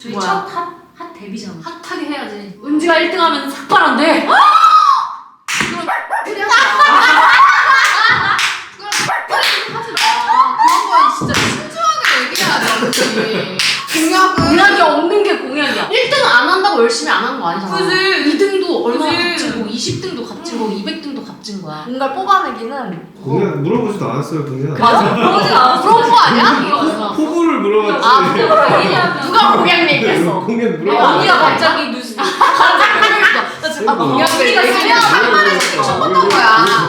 저희 뭐야? 첫 핫 데뷔잖아. 핫하게 해야지. 은지가 1등 하면 삭발한대. 그런 건 진짜 신중하게 얘기해야 돼. 공약은 공약이 없는 게 공약이야. 1등 안 한다고 열심히 안 하는 거 아니잖아. 그지. 2등도 얼마나 그지. 값진 거고 20등도 값진 거고 200등도 값진 거야. 뭔가 뽑아내기는 그냥 물어보지도 않았어요 그냥. 맞아. 그러진 않았어. 그런 거 아니야? 이거 맞아. 포부를 물어봤지. 아, 그거 얘기하면 누가 공약 얘기했어? 공약 물어봤지. 언니가 갑자기 뉴스. 나 지금 아, 공약을 언니가 얘기하면 한 마디씩 쳐봤던 거야.